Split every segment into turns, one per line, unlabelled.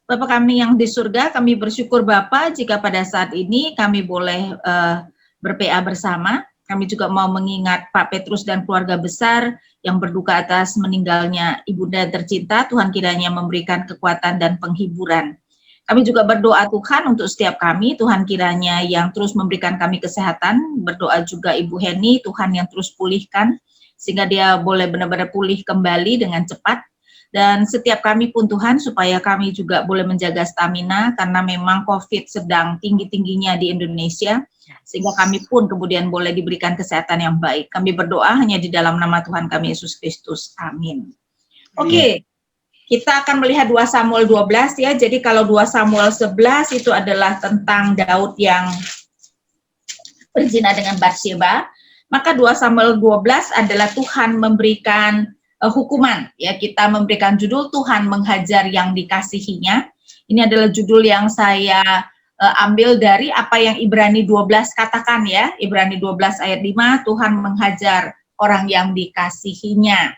Bapa kami yang di surga, kami bersyukur Bapa jika pada saat ini kami boleh ber-PA bersama. Kami juga mau mengingat Pak Petrus dan keluarga besar yang berduka atas meninggalnya ibunda tercinta. Tuhan kiranya memberikan kekuatan dan penghiburan. Kami juga berdoa Tuhan untuk setiap kami, Tuhan kiranya yang terus memberikan kami kesehatan. Berdoa juga Ibu Heni, Tuhan yang terus pulihkan, sehingga dia boleh benar-benar pulih kembali dengan cepat. Dan setiap kami pun Tuhan, supaya kami juga boleh menjaga stamina, karena memang COVID sedang tinggi-tingginya di Indonesia, sehingga kami pun kemudian boleh diberikan kesehatan yang baik. Kami berdoa hanya di dalam nama Tuhan kami Yesus Kristus. Amin. Oke. Kita akan melihat 2 Samuel 12 ya. Jadi kalau 2 Samuel 11 itu adalah tentang Daud yang berzina dengan Batsyeba, maka 2 Samuel 12 adalah Tuhan memberikan hukuman ya. Kita memberikan judul Tuhan menghajar yang dikasihinya. Ini adalah judul yang saya ambil dari apa yang Ibrani 12 katakan ya. Ibrani 12 ayat 5, Tuhan menghajar orang yang dikasihinya.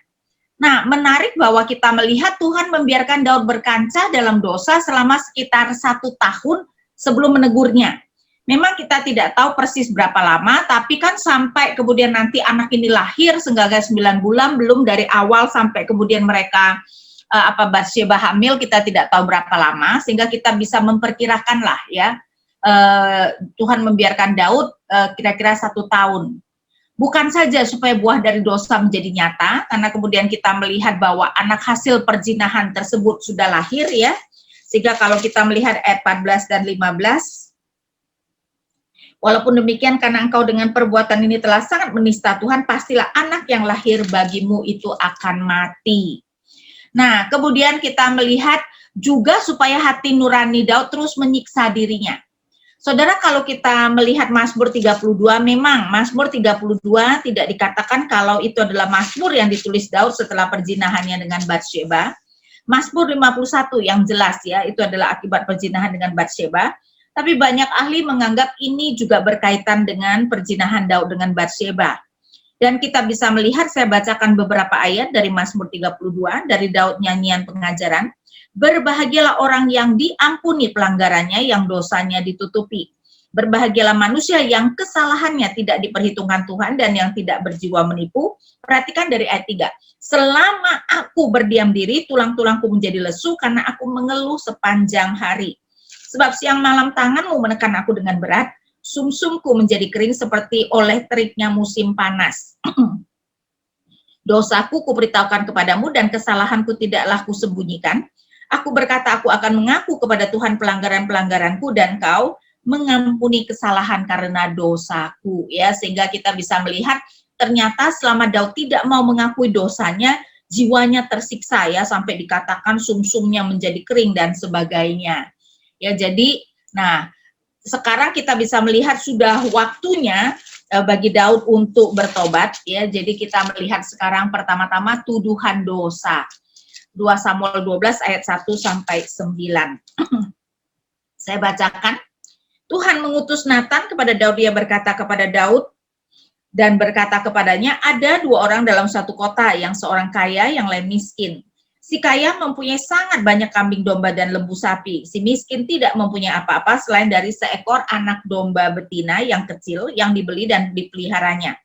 Nah, menarik bahwa kita melihat Tuhan membiarkan Daud berkancah dalam dosa selama sekitar 1 tahun sebelum menegurnya. Memang kita tidak tahu persis berapa lama, tapi kan sampai kemudian nanti anak ini lahir, sehingga 9 bulan, belum dari awal sampai kemudian mereka Batsyeba hamil, kita tidak tahu berapa lama, sehingga kita bisa memperkirakan lah ya, Tuhan membiarkan Daud kira-kira 1 tahun. Bukan saja supaya buah dari dosa menjadi nyata, karena kemudian kita melihat bahwa anak hasil perzinahan tersebut sudah lahir ya, sehingga kalau kita melihat ayat 14 dan 15, walaupun demikian karena engkau dengan perbuatan ini telah sangat menista Tuhan, pastilah anak yang lahir bagimu itu akan mati. Nah, kemudian kita melihat juga supaya hati nurani Daud terus menyiksa dirinya. Saudara, kalau kita melihat Mazmur 32, memang Mazmur 32 tidak dikatakan kalau itu adalah Mazmur yang ditulis Daud setelah perzinahannya dengan Batsyeba. Mazmur 51 yang jelas ya, itu adalah akibat perzinahan dengan Batsyeba. Tapi banyak ahli menganggap ini juga berkaitan dengan perzinahan Daud dengan Batsyeba. Dan kita bisa melihat, saya bacakan beberapa ayat dari Mazmur 32, dari Daud nyanyian pengajaran. Berbahagialah orang yang diampuni pelanggarannya, yang dosanya ditutupi. Berbahagialah manusia yang kesalahannya tidak diperhitungkan Tuhan dan yang tidak berjiwa menipu. Perhatikan dari ayat 3. Selama aku berdiam diri, tulang-tulangku menjadi lesu karena aku mengeluh sepanjang hari. Sebab siang malam tanganmu menekan aku dengan berat, sumsumku menjadi kering seperti oleh teriknya musim panas. Dosaku kuberitahukan kepadamu dan kesalahanku tidaklah kusembunyikan. Aku berkata, aku akan mengaku kepada Tuhan pelanggaran-pelanggaranku dan kau mengampuni kesalahan karena dosaku. Ya, sehingga kita bisa melihat ternyata selama Daud tidak mau mengakui dosanya, jiwanya tersiksa ya, sampai dikatakan sumsumnya menjadi kering dan sebagainya. Ya, jadi, nah, sekarang kita bisa melihat sudah waktunya bagi Daud untuk bertobat ya. Jadi kita melihat sekarang pertama-tama tuduhan dosa. 2 Samuel 12 ayat 1 sampai 9. Saya bacakan. Tuhan mengutus Nathan kepada Daud, dia berkata kepada Daud dan berkata kepadanya, ada 2 orang dalam satu kota, yang seorang kaya, yang lain miskin. Si kaya mempunyai sangat banyak kambing domba dan lembu sapi. Si miskin tidak mempunyai apa-apa selain dari seekor anak domba betina yang kecil yang dibeli dan dipeliharanya.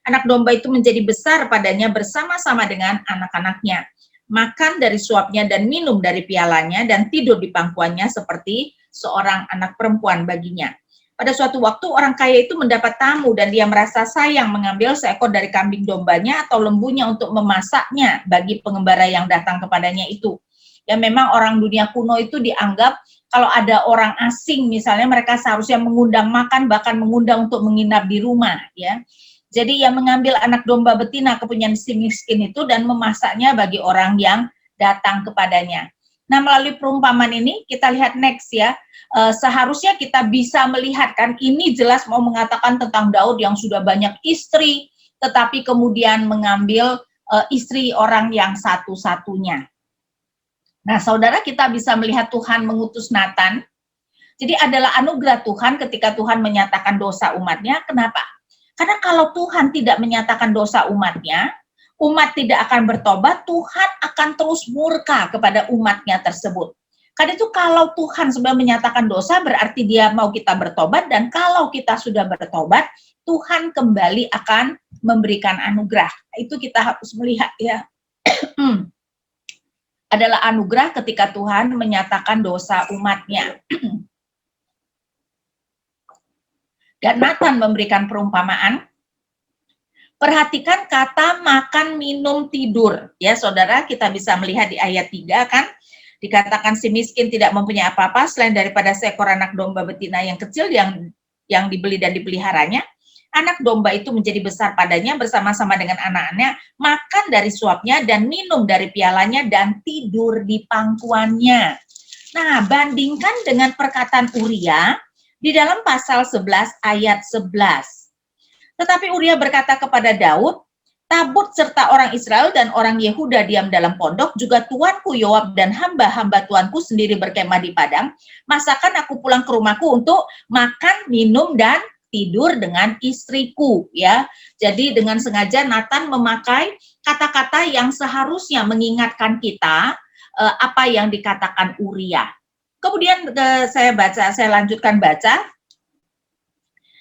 Anak domba itu menjadi besar padanya bersama-sama dengan anak-anaknya. Makan dari suapnya dan minum dari pialanya dan tidur di pangkuannya seperti seorang anak perempuan baginya. Pada suatu waktu orang kaya itu mendapat tamu dan dia merasa sayang mengambil seekor dari kambing dombanya atau lembunya untuk memasaknya bagi pengembara yang datang kepadanya itu. Ya, memang orang dunia kuno itu dianggap kalau ada orang asing misalnya mereka seharusnya mengundang makan, bahkan mengundang untuk menginap di rumah ya. Jadi ia mengambil anak domba betina kepunyaan si miskin itu dan memasaknya bagi orang yang datang kepadanya. Nah, melalui perumpamaan ini kita lihat next ya. Seharusnya kita bisa melihat kan ini jelas mau mengatakan tentang Daud yang sudah banyak istri, tetapi kemudian mengambil istri orang yang satu-satunya. Nah, saudara, kita bisa melihat Tuhan mengutus Nathan. Jadi adalah anugerah Tuhan ketika Tuhan menyatakan dosa umatnya. Kenapa? Karena kalau Tuhan tidak menyatakan dosa umatnya, umat tidak akan bertobat, Tuhan akan terus murka kepada umatnya tersebut. Karena itu kalau Tuhan sudah menyatakan dosa, berarti dia mau kita bertobat, dan kalau kita sudah bertobat, Tuhan kembali akan memberikan anugerah. Itu kita harus melihat ya. Adalah anugerah ketika Tuhan menyatakan dosa umatnya. Dan Nathan memberikan perumpamaan. Perhatikan kata makan, minum, tidur. Ya saudara, kita bisa melihat di ayat 3 kan. Dikatakan si miskin tidak mempunyai apa-apa selain daripada seekor anak domba betina yang kecil yang dibeli dan dipeliharanya. Anak domba itu menjadi besar padanya bersama-sama dengan anak-anaknya, makan dari suapnya dan minum dari pialanya dan tidur di pangkuannya. Nah, bandingkan dengan perkataan Uria di dalam pasal 11 ayat 11. Tetapi Uria berkata kepada Daud, Tabut serta orang Israel dan orang Yehuda diam dalam pondok, juga tuanku Yoab dan hamba-hamba tuanku sendiri berkemah di padang. Masakan aku pulang ke rumahku untuk makan, minum, dan tidur dengan istriku. Ya, jadi dengan sengaja Nathan memakai kata-kata yang seharusnya mengingatkan kita apa yang dikatakan Uria. Kemudian saya lanjutkan baca.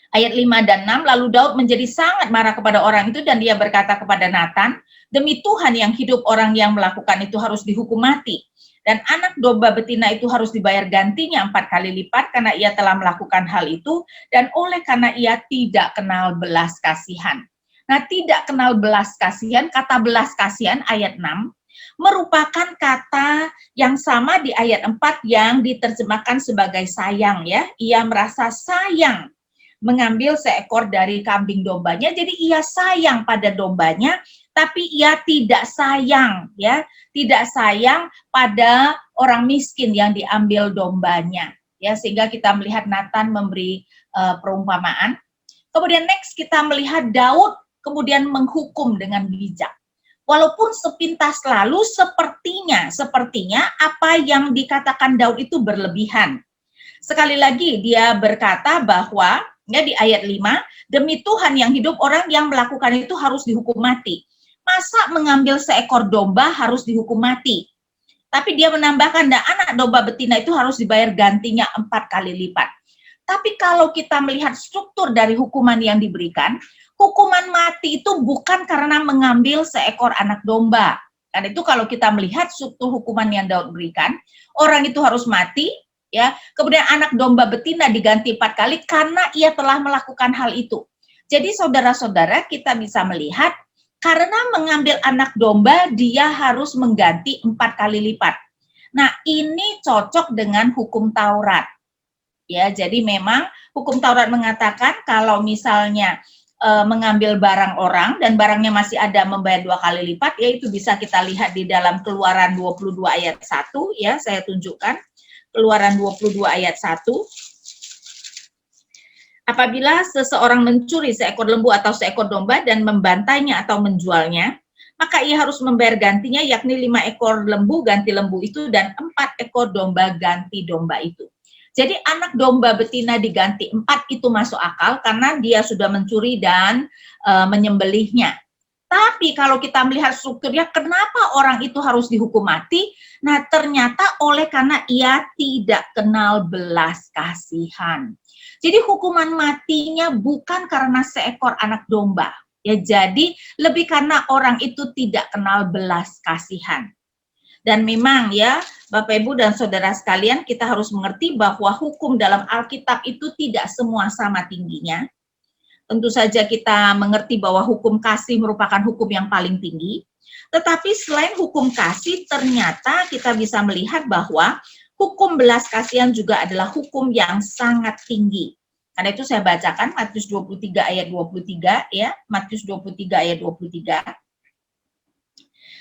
Ayat 5 dan 6, lalu Daud menjadi sangat marah kepada orang itu dan dia berkata kepada Nathan, demi Tuhan yang hidup, orang yang melakukan itu harus dihukum mati. Dan anak domba betina itu harus dibayar gantinya 4 kali lipat karena ia telah melakukan hal itu dan oleh karena ia tidak kenal belas kasihan. Nah, tidak kenal belas kasihan, kata belas kasihan ayat 6, merupakan kata yang sama di ayat 4 yang diterjemahkan sebagai sayang ya. Ia merasa sayang mengambil seekor dari kambing dombanya, jadi ia sayang pada dombanya, tapi ia tidak sayang, ya, tidak sayang pada orang miskin yang diambil dombanya, ya, sehingga kita melihat Nathan memberi perumpamaan. Kemudian next kita melihat Daud kemudian menghukum dengan bijak. Walaupun sepintas lalu sepertinya apa yang dikatakan Daud itu berlebihan. Sekali lagi dia berkata bahwa ya di ayat 5, demi Tuhan yang hidup, orang yang melakukan itu harus dihukum mati. Masa mengambil seekor domba harus dihukum mati? Tapi dia menambahkan, dan anak domba betina itu harus dibayar gantinya 4 kali lipat. Tapi kalau kita melihat struktur dari hukuman yang diberikan, hukuman mati itu bukan karena mengambil seekor anak domba. Dan itu kalau kita melihat struktur hukuman yang Daud berikan, orang itu harus mati, ya, kemudian anak domba betina diganti 4 kali karena ia telah melakukan hal itu. Jadi saudara-saudara, kita bisa melihat karena mengambil anak domba dia harus mengganti 4 kali lipat. Nah, ini cocok dengan hukum Taurat. Ya, jadi memang hukum Taurat mengatakan kalau misalnya mengambil barang orang dan barangnya masih ada membayar 2 kali lipat, ya itu bisa kita lihat di dalam Keluaran 22 ayat 1, ya, saya tunjukkan. Keluaran 22 ayat 1. Apabila seseorang mencuri seekor lembu atau seekor domba dan membantainya atau menjualnya, maka ia harus membayar gantinya, yakni 5 ekor lembu ganti lembu itu dan 4 ekor domba ganti domba itu. Jadi anak domba betina diganti 4 itu masuk akal karena dia sudah mencuri dan menyembelihnya. Tapi kalau kita melihat strukturnya, kenapa orang itu harus dihukum mati? Nah, ternyata oleh karena ia tidak kenal belas kasihan. Jadi hukuman matinya bukan karena seekor anak domba. Ya, jadi lebih karena orang itu tidak kenal belas kasihan. Dan memang ya, Bapak Ibu dan Saudara sekalian, kita harus mengerti bahwa hukum dalam Alkitab itu tidak semua sama tingginya. Tentu saja kita mengerti bahwa hukum kasih merupakan hukum yang paling tinggi. Tetapi selain hukum kasih, ternyata kita bisa melihat bahwa hukum belas kasihan juga adalah hukum yang sangat tinggi. Karena itu saya bacakan Matius 23 ayat 23 ya, Matius 23 ayat 23.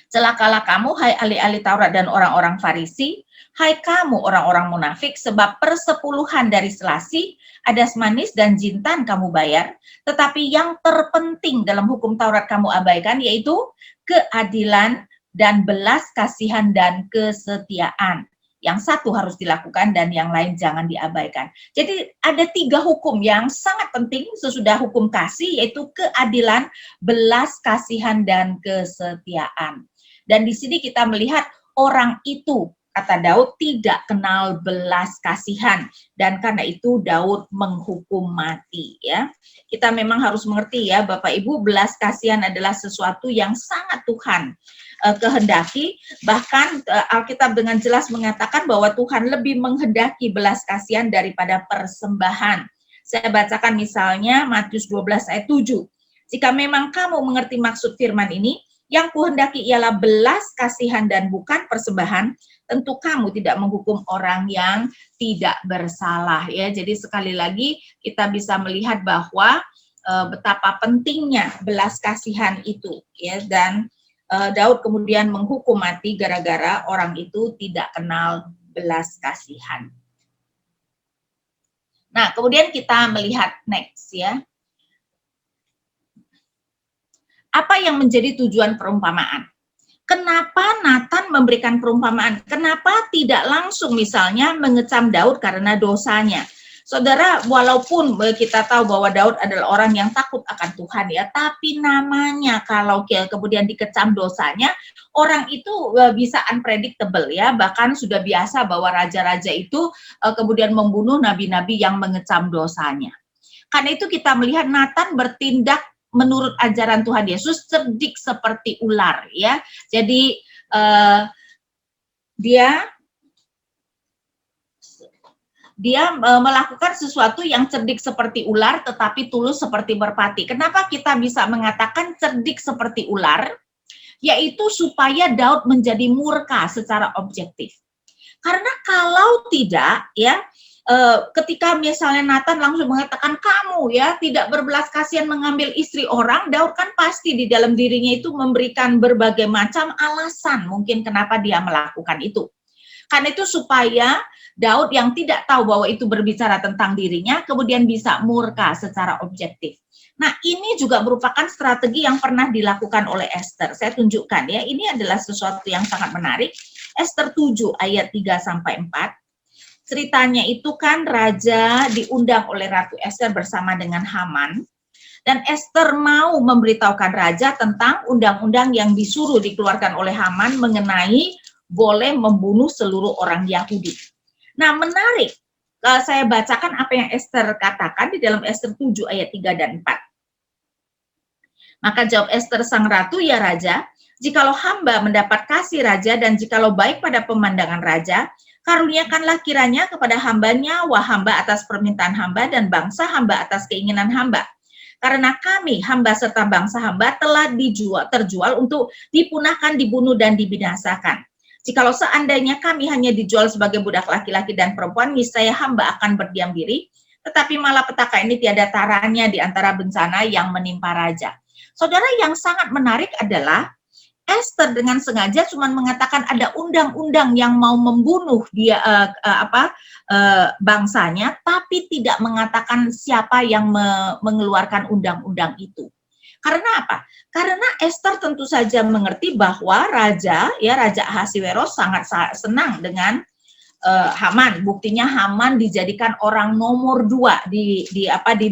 Celakalah kamu, hai ahli-ahli Taurat dan orang-orang Farisi, hai kamu orang-orang munafik, sebab persepuluhan dari selasih, adas manis dan jintan kamu bayar, tetapi yang terpenting dalam hukum Taurat kamu abaikan, yaitu keadilan dan belas kasihan dan kesetiaan. Yang satu harus dilakukan dan yang lain jangan diabaikan. Jadi ada 3 hukum yang sangat penting sesudah hukum kasih, yaitu keadilan, belas kasihan, dan kesetiaan. Dan di sini kita melihat orang itu, kata Daud, tidak kenal belas kasihan, dan karena itu Daud menghukum mati. Ya, kita memang harus mengerti ya, Bapak Ibu, belas kasihan adalah sesuatu yang sangat Tuhan kehendaki. Bahkan Alkitab dengan jelas mengatakan bahwa Tuhan lebih menghendaki belas kasihan daripada persembahan. Saya bacakan misalnya Matius 12 ayat 7. Jika memang kamu mengerti maksud firman ini, yang kuhendaki ialah belas kasihan dan bukan persembahan, tentu kamu tidak menghukum orang yang tidak bersalah. Ya, jadi sekali lagi kita bisa melihat bahwa betapa pentingnya belas kasihan itu, ya. Dan Daud kemudian menghukum mati gara-gara orang itu tidak kenal belas kasihan. Nah, kemudian kita melihat next, ya. Apa yang menjadi tujuan perumpamaan? Kenapa Nathan memberikan perumpamaan? Kenapa tidak langsung misalnya mengecam Daud karena dosanya? Saudara, walaupun kita tahu bahwa Daud adalah orang yang takut akan Tuhan ya, tapi namanya kalau kemudian dikecam dosanya, orang itu bisa unpredictable ya, bahkan sudah biasa bahwa raja-raja itu kemudian membunuh nabi-nabi yang mengecam dosanya. Karena itu kita melihat Nathan bertindak menurut ajaran Tuhan Yesus, cerdik seperti ular ya. Jadi dia melakukan sesuatu yang cerdik seperti ular tetapi tulus seperti merpati. Kenapa kita bisa mengatakan cerdik seperti ular? Yaitu supaya Daud menjadi murka secara objektif. Karena kalau tidak ya, ketika misalnya Nathan langsung mengatakan kamu ya tidak berbelas kasihan mengambil istri orang, Daud kan pasti di dalam dirinya itu memberikan berbagai macam alasan mungkin kenapa dia melakukan itu. Karena itu supaya Daud yang tidak tahu bahwa itu berbicara tentang dirinya kemudian bisa murka secara objektif. Nah, ini juga merupakan strategi yang pernah dilakukan oleh Esther. Saya tunjukkan ya, ini adalah sesuatu yang sangat menarik. Esther 7 ayat 3 sampai 4. Ceritanya itu kan raja diundang oleh Ratu Esther bersama dengan Haman, dan Esther mau memberitahukan raja tentang undang-undang yang disuruh dikeluarkan oleh Haman mengenai boleh membunuh seluruh orang Yahudi. Nah, menarik, saya bacakan apa yang Esther katakan di dalam Esther 7 ayat 3 dan 4. Maka jawab Esther sang ratu, ya raja, jikalau hamba mendapat kasih raja dan jikalau baik pada pemandangan raja, karuniakanlah kiranya kepada hambanya nyawa hamba atas permintaan hamba dan bangsa hamba atas keinginan hamba. Karena kami, hamba serta bangsa hamba telah terjual untuk dipunahkan, dibunuh, dan dibinasakan. Jikalau seandainya kami hanya dijual sebagai budak laki-laki dan perempuan, niscaya hamba akan berdiam diri, tetapi malapetaka ini tiada taranya di antara bencana yang menimpa raja. Saudara, yang sangat menarik adalah Esther dengan sengaja cuma mengatakan ada undang-undang yang mau membunuh dia bangsanya, tapi tidak mengatakan siapa yang mengeluarkan undang-undang itu. Karena apa? Karena Esther tentu saja mengerti bahwa Raja Ahasiweros sangat senang dengan Haman. Buktinya Haman dijadikan orang nomor 2 di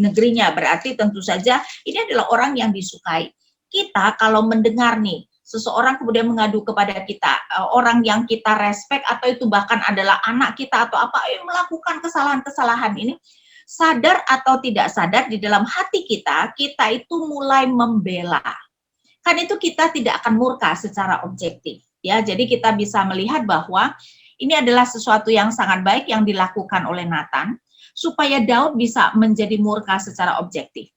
negerinya. Berarti tentu saja ini adalah orang yang disukai. Kita kalau mendengar nih seseorang kemudian mengadu kepada kita, orang yang kita respek atau itu bahkan adalah anak kita atau apa yang melakukan kesalahan-kesalahan ini, sadar atau tidak sadar di dalam hati kita itu mulai membela. Kan itu kita tidak akan murka secara objektif. Ya, jadi kita bisa melihat bahwa ini adalah sesuatu yang sangat baik yang dilakukan oleh Nathan, supaya Daud bisa menjadi murka secara objektif.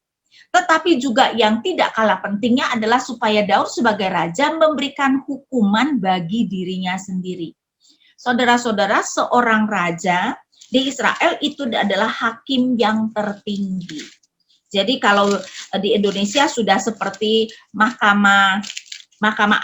Tetapi juga yang tidak kalah pentingnya adalah supaya Daud sebagai raja memberikan hukuman bagi dirinya sendiri. Saudara-saudara, seorang raja di Israel itu adalah hakim yang tertinggi. Jadi kalau di Indonesia sudah seperti Mahkamah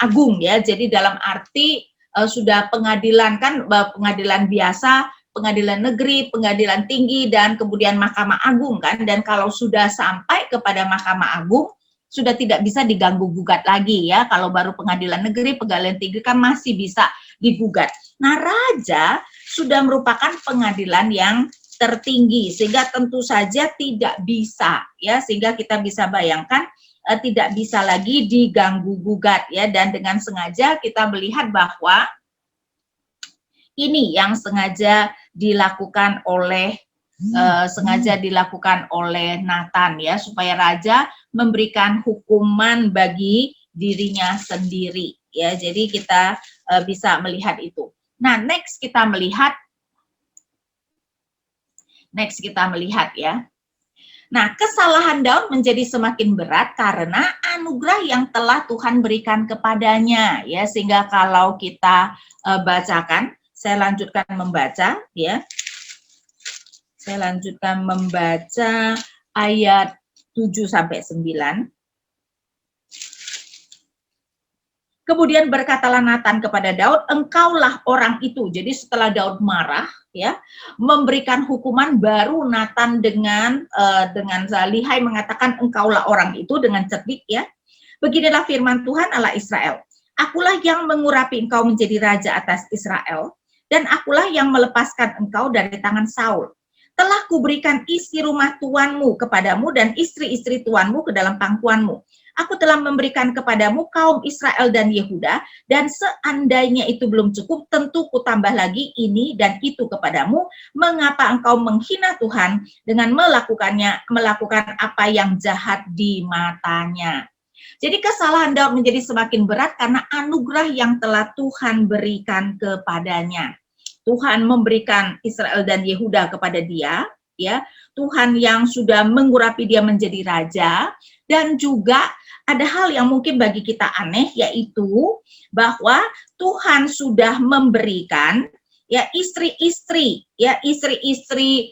Agung ya, jadi dalam arti sudah pengadilan kan, pengadilan biasa, pengadilan negeri, pengadilan tinggi, dan kemudian Mahkamah Agung kan, dan kalau sudah sampai kepada Mahkamah Agung, sudah tidak bisa diganggu-gugat lagi ya, kalau baru pengadilan negeri, pengadilan tinggi kan masih bisa digugat. Nah, raja sudah merupakan pengadilan yang tertinggi, sehingga tentu saja tidak bisa ya, sehingga kita bisa bayangkan tidak bisa lagi diganggu-gugat ya, dan dengan sengaja kita melihat bahwa Ini yang sengaja dilakukan oleh Nathan ya, supaya raja memberikan hukuman bagi dirinya sendiri ya. Jadi kita bisa melihat itu. Nah, next kita melihat ya. Nah, kesalahan Daud menjadi semakin berat karena anugerah yang telah Tuhan berikan kepadanya ya, sehingga kalau kita bacakan, saya lanjutkan membaca ya. Saya lanjutkan membaca ayat 7 sampai 9. Kemudian berkatalah Nathan kepada Daud, engkaulah orang itu. Jadi setelah Daud marah, ya, memberikan hukuman, baru Nathan dengan lihai mengatakan engkaulah orang itu dengan cerdik, ya. Beginilah firman Tuhan Allah Israel. Akulah yang mengurapi engkau menjadi raja atas Israel, dan akulah yang melepaskan engkau dari tangan Saul. Telah kuberikan isi rumah tuanmu kepadamu dan istri-istri tuanmu ke dalam pangkuanmu. Aku telah memberikan kepadamu kaum Israel dan Yehuda, dan seandainya itu belum cukup, tentu kutambah lagi ini dan itu kepadamu. Mengapa engkau menghina Tuhan dengan melakukan apa yang jahat di matanya? Jadi kesalahan Daud menjadi semakin berat karena anugerah yang telah Tuhan berikan kepadanya. Tuhan memberikan Israel dan Yehuda kepada dia, ya. Tuhan yang sudah mengurapi dia menjadi raja, dan juga ada hal yang mungkin bagi kita aneh, yaitu bahwa Tuhan sudah memberikan ya istri-istri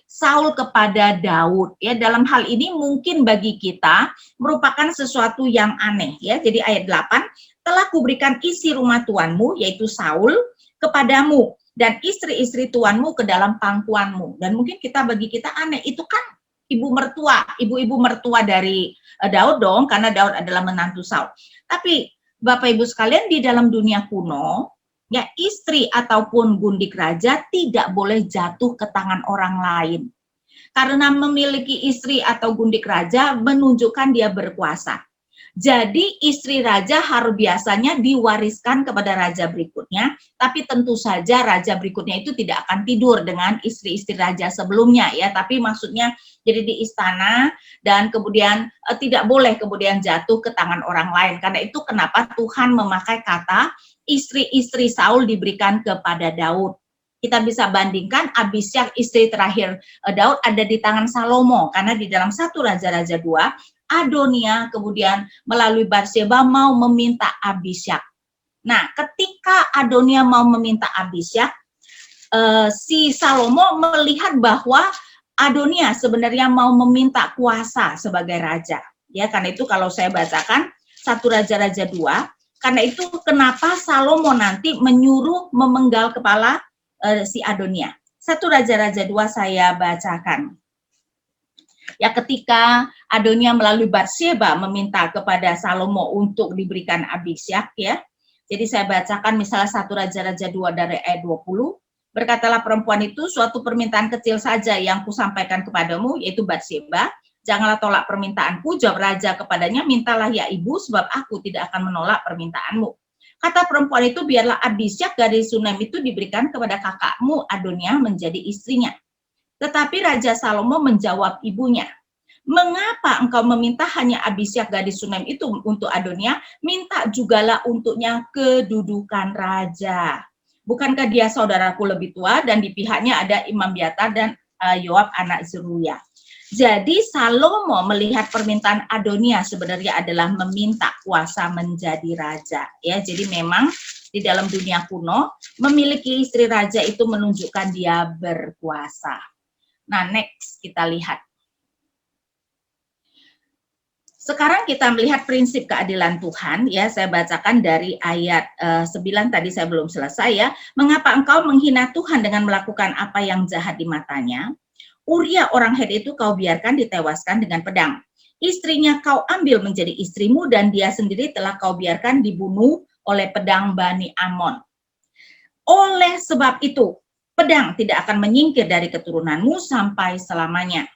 Saul kepada Daud. Ya, dalam hal ini mungkin bagi kita merupakan sesuatu yang aneh ya. Jadi ayat 8, telah kuberikan isi rumah tuanmu yaitu Saul kepadamu dan istri-istri tuanmu ke dalam pangkuanmu. Dan mungkin bagi kita aneh, itu kan ibu-ibu mertua dari Daud dong, karena Daud adalah menantu Saul. Tapi Bapak Ibu sekalian, di dalam dunia kuno, ya, istri ataupun gundik raja tidak boleh jatuh ke tangan orang lain. Karena memiliki istri atau gundik raja menunjukkan dia berkuasa. Jadi istri raja harus biasanya diwariskan kepada raja berikutnya, tapi tentu saja raja berikutnya itu tidak akan tidur dengan istri-istri raja sebelumnya ya, tapi maksudnya jadi di istana dan kemudian tidak boleh kemudian jatuh ke tangan orang lain. Karena itu kenapa Tuhan memakai kata istri-istri Saul diberikan kepada Daud. Kita bisa bandingkan Abisyak, istri terakhir Daud, ada di tangan Salomo, karena di dalam 1 Raja-Raja 2 Adonia kemudian melalui Batseba mau meminta Abisyak. Nah, ketika Adonia mau meminta Abisyak, si Salomo melihat bahwa Adonia sebenarnya mau meminta kuasa sebagai raja. Ya, karena itu kalau saya bacakan 1 Raja-Raja 2, karena itu kenapa Salomo nanti menyuruh memenggal kepala si Adonia. 1 Raja-Raja 2 saya bacakan. Ya, ketika Adonia melalui Batseba meminta kepada Salomo untuk diberikan Abisyak ya. Jadi saya bacakan misalnya 1 Raja-Raja 2 dari ayat 20. Berkatalah perempuan itu, suatu permintaan kecil saja yang kusampaikan kepadamu, yaitu Batseba. Janganlah tolak permintaanku, jawab raja kepadanya, mintalah ya ibu, sebab aku tidak akan menolak permintaanmu. Kata perempuan itu, biarlah Abisyak dari Sunem itu diberikan kepada kakakmu Adonia menjadi istrinya. Tetapi Raja Salomo menjawab ibunya, mengapa engkau meminta hanya Abisyak gadis Sunem itu untuk Adonia? Minta jugalah untuknya kedudukan raja. Bukankah dia saudaraku lebih tua dan di pihaknya ada Imam Abiatar dan Yoab anak Zeruya. Jadi Salomo melihat permintaan Adonia sebenarnya adalah meminta kuasa menjadi raja. Ya, jadi memang di dalam dunia kuno memiliki istri raja itu menunjukkan dia berkuasa. Nah, next kita lihat. Sekarang kita melihat prinsip keadilan Tuhan, ya, saya bacakan dari ayat 9, tadi saya belum selesai ya. Mengapa engkau menghina Tuhan dengan melakukan apa yang jahat di matanya? Uria orang Het itu kau biarkan ditewaskan dengan pedang. Istrinya kau ambil menjadi istrimu dan dia sendiri telah kau biarkan dibunuh oleh pedang Bani Amon. Oleh sebab itu, pedang tidak akan menyingkir dari keturunanmu sampai selamanya.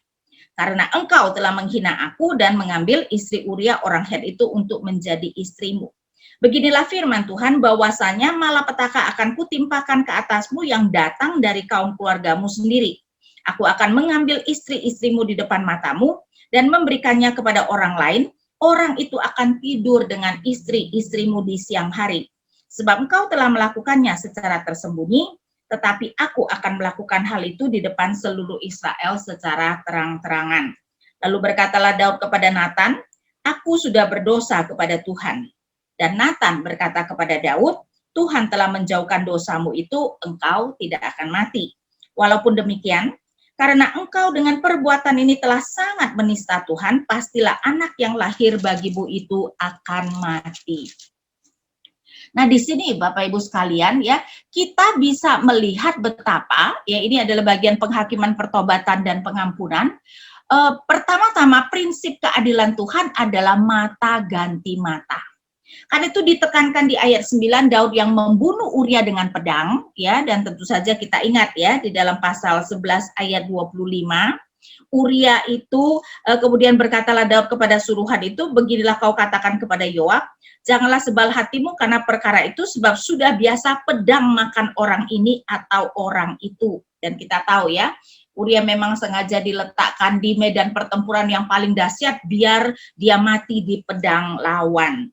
Karena engkau telah menghina aku dan mengambil istri Uria orang Het itu untuk menjadi istrimu. Beginilah firman Tuhan, bahwasanya malapetaka akan kutimpakan ke atasmu yang datang dari kaum keluargamu sendiri. Aku akan mengambil istri-istrimu di depan matamu dan memberikannya kepada orang lain. Orang itu akan tidur dengan istri-istrimu di siang hari. Sebab engkau telah melakukannya secara tersembunyi, tetapi aku akan melakukan hal itu di depan seluruh Israel secara terang-terangan. Lalu berkatalah Daud kepada Nathan, aku sudah berdosa kepada Tuhan. Dan Nathan berkata kepada Daud, Tuhan telah menjauhkan dosamu itu, engkau tidak akan mati. Walaupun demikian, karena engkau dengan perbuatan ini telah sangat menista Tuhan, pastilah anak yang lahir bagimu itu akan mati. Nah, di sini Bapak Ibu sekalian ya, kita bisa melihat betapa ya, ini adalah bagian penghakiman, pertobatan dan pengampunan. Pertama-tama prinsip keadilan Tuhan adalah mata ganti mata. Kan itu ditekankan di ayat 9, Daud yang membunuh Uria dengan pedang, ya, dan tentu saja kita ingat ya, di dalam pasal 11 ayat 25, Uria itu kemudian berkatalah Daud kepada suruhan itu, beginilah kau katakan kepada Yoab, janganlah sebal hatimu karena perkara itu, sebab sudah biasa pedang makan orang ini atau orang itu. Dan kita tahu ya, Uria memang sengaja diletakkan di medan pertempuran yang paling dahsyat, biar dia mati di pedang lawan.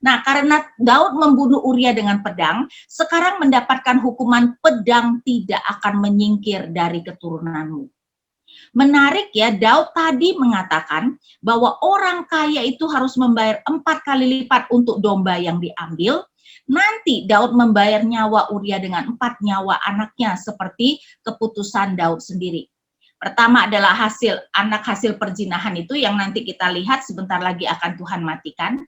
Nah, karena Daud membunuh Uria dengan pedang, sekarang mendapatkan hukuman pedang tidak akan menyingkir dari keturunanmu. Menarik ya, Daud tadi mengatakan bahwa orang kaya itu harus membayar 4 kali lipat untuk domba yang diambil. Nanti Daud membayar nyawa Uria dengan 4 nyawa anaknya seperti keputusan Daud sendiri. Pertama adalah hasil perzinahan itu yang nanti kita lihat sebentar lagi akan Tuhan matikan.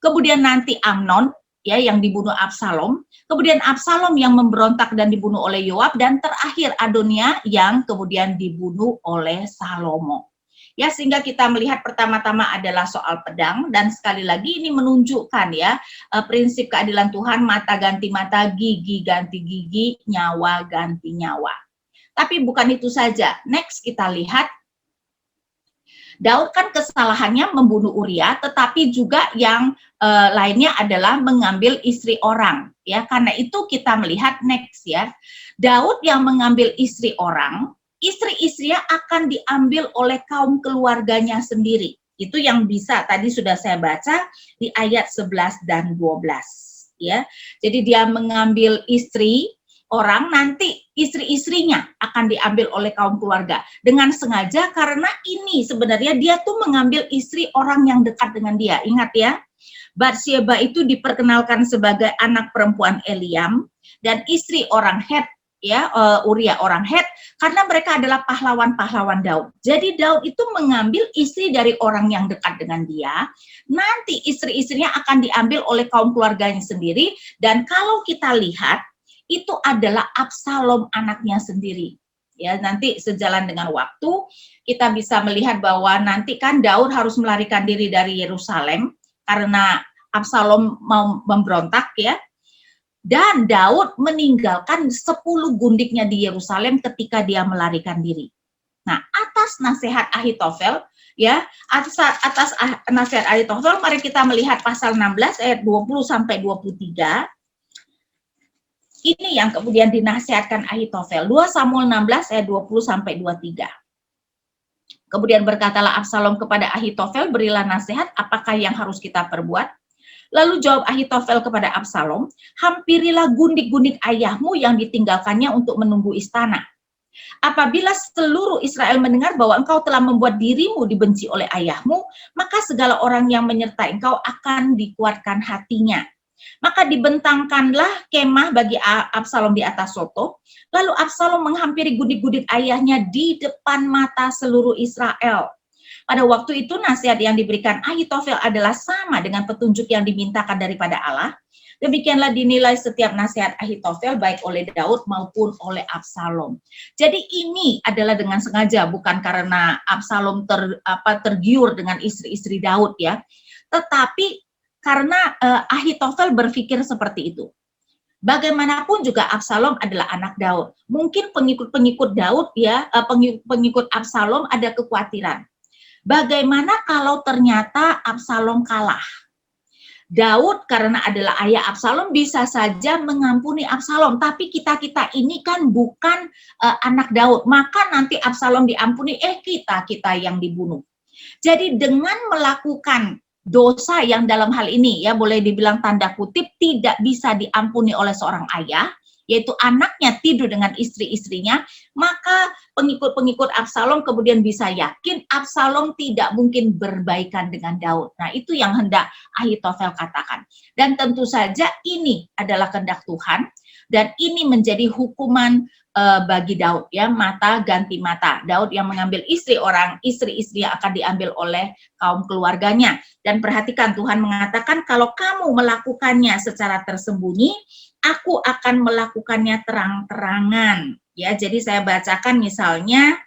Kemudian nanti Amnon ya yang dibunuh Absalom, kemudian Absalom yang memberontak dan dibunuh oleh Yoab, dan terakhir Adonia yang kemudian dibunuh oleh Salomo. Ya, sehingga kita melihat pertama-tama adalah soal pedang, dan sekali lagi ini menunjukkan ya prinsip keadilan Tuhan, mata ganti mata, gigi ganti gigi, nyawa ganti nyawa. Tapi bukan itu saja. Next kita lihat Daud kan kesalahannya membunuh Uria, tetapi juga yang lainnya adalah mengambil istri orang. Ya, karena itu kita melihat next ya, Daud yang mengambil istri orang, istri-istrinya akan diambil oleh kaum keluarganya sendiri. Itu yang bisa tadi sudah saya baca di ayat 11 dan 12. Ya, jadi dia mengambil istri orang, nanti istri-istrinya akan diambil oleh kaum keluarga dengan sengaja, karena ini sebenarnya dia tuh mengambil istri orang yang dekat dengan dia. Ingat ya, Batsyeba itu diperkenalkan sebagai anak perempuan Eliam dan istri orang Het ya, Uria orang Het, karena mereka adalah pahlawan-pahlawan Daud. Jadi Daud itu mengambil istri dari orang yang dekat dengan dia, nanti istri-istrinya akan diambil oleh kaum keluarganya sendiri, dan kalau kita lihat itu adalah Absalom anaknya sendiri. Ya, nanti sejalan dengan waktu kita bisa melihat bahwa nanti kan Daud harus melarikan diri dari Yerusalem karena Absalom mau memberontak ya. Dan Daud meninggalkan 10 gundiknya di Yerusalem ketika dia melarikan diri. Nah, atas nasihat Ahitofel ya, atas nasihat Ahitofel, mari kita melihat pasal 16 ayat 20 sampai 23. Ini yang kemudian dinasihatkan Ahitofel. 2 Samuel 16 ayat 20 sampai 23. Kemudian berkatalah Absalom kepada Ahitofel, berilah nasihat, apakah yang harus kita perbuat? Lalu jawab Ahitofel kepada Absalom, hampirilah gundik-gundik ayahmu yang ditinggalkannya untuk menunggu istana. Apabila seluruh Israel mendengar bahwa engkau telah membuat dirimu dibenci oleh ayahmu, maka segala orang yang menyertai engkau akan dikuatkan hatinya. Maka dibentangkanlah kemah bagi Absalom di atas soto, lalu Absalom menghampiri gundik-gundik ayahnya di depan mata seluruh Israel. Pada waktu itu nasihat yang diberikan Ahitofel adalah sama dengan petunjuk yang dimintakan daripada Allah. Demikianlah dinilai setiap nasihat Ahitofel baik oleh Daud maupun oleh Absalom. Jadi ini adalah dengan sengaja, bukan karena Absalom tergiur dengan istri-istri Daud ya, tetapi karena Ahitofel berpikir seperti itu. Bagaimanapun juga Absalom adalah anak Daud. Mungkin pengikut-pengikut Daud ya, pengikut Absalom ada kekhawatiran. Bagaimana kalau ternyata Absalom kalah? Daud karena adalah ayah Absalom bisa saja mengampuni Absalom, tapi kita-kita ini kan bukan anak Daud, maka nanti Absalom diampuni, kita yang dibunuh. Jadi dengan melakukan dosa yang dalam hal ini ya boleh dibilang tanda kutip tidak bisa diampuni oleh seorang ayah, yaitu anaknya tidur dengan istri-istrinya, maka pengikut-pengikut Absalom kemudian bisa yakin Absalom tidak mungkin berbaikan dengan Daud. Nah, itu yang hendak Ahitofel katakan. Dan tentu saja ini adalah kehendak Tuhan dan ini menjadi hukuman bagi Daud ya, mata ganti mata. Daud yang mengambil istri orang, istri-istri yang akan diambil oleh kaum keluarganya. Dan perhatikan Tuhan mengatakan kalau kamu melakukannya secara tersembunyi, aku akan melakukannya terang-terangan. Ya, jadi saya bacakan misalnya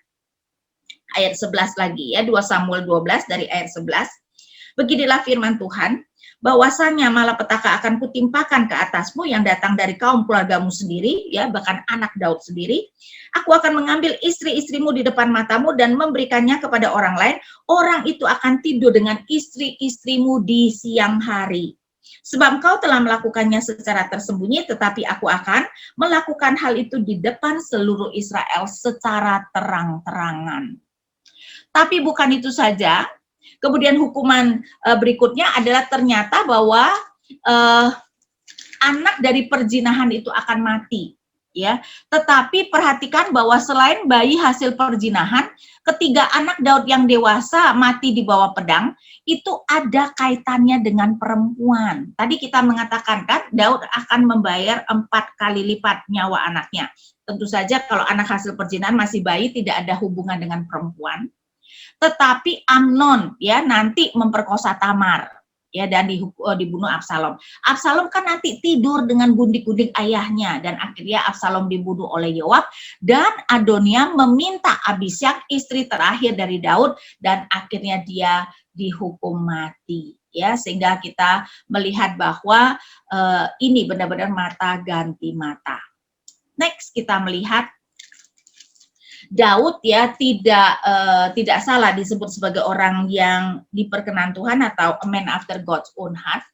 ayat 11 lagi ya, 2 Samuel 12 dari ayat 11. Beginilah firman Tuhan, bahwasanya malapetaka akan kutimpakan ke atasmu yang datang dari kaum keluargamu sendiri, ya bahkan anak Daud sendiri. Aku akan mengambil istri-istrimu di depan matamu dan memberikannya kepada orang lain. Orang itu akan tidur dengan istri-istrimu di siang hari. Sebab engkau telah melakukannya secara tersembunyi, tetapi aku akan melakukan hal itu di depan seluruh Israel secara terang-terangan. Tapi bukan itu saja. Kemudian hukuman berikutnya adalah ternyata bahwa anak dari perzinahan itu akan mati. Ya, tetapi perhatikan bahwa selain bayi hasil perzinahan, ketiga anak Daud yang dewasa mati di bawah pedang, itu ada kaitannya dengan perempuan. Tadi kita mengatakan kan, Daud akan membayar 4 kali lipat nyawa anaknya. Tentu saja kalau anak hasil perzinahan masih bayi, tidak ada hubungan dengan perempuan. Tetapi Amnon ya nanti memperkosa Tamar ya dan dibunuh Absalom. Absalom kan nanti tidur dengan gundik-gundik ayahnya dan akhirnya Absalom dibunuh oleh Yoab dan Adonia meminta Abishag istri terakhir dari Daud dan akhirnya dia dihukum mati ya, sehingga kita melihat bahwa ini benar-benar mata ganti mata. Next kita melihat Daud ya tidak salah disebut sebagai orang yang diperkenan Tuhan atau a man after God's own heart.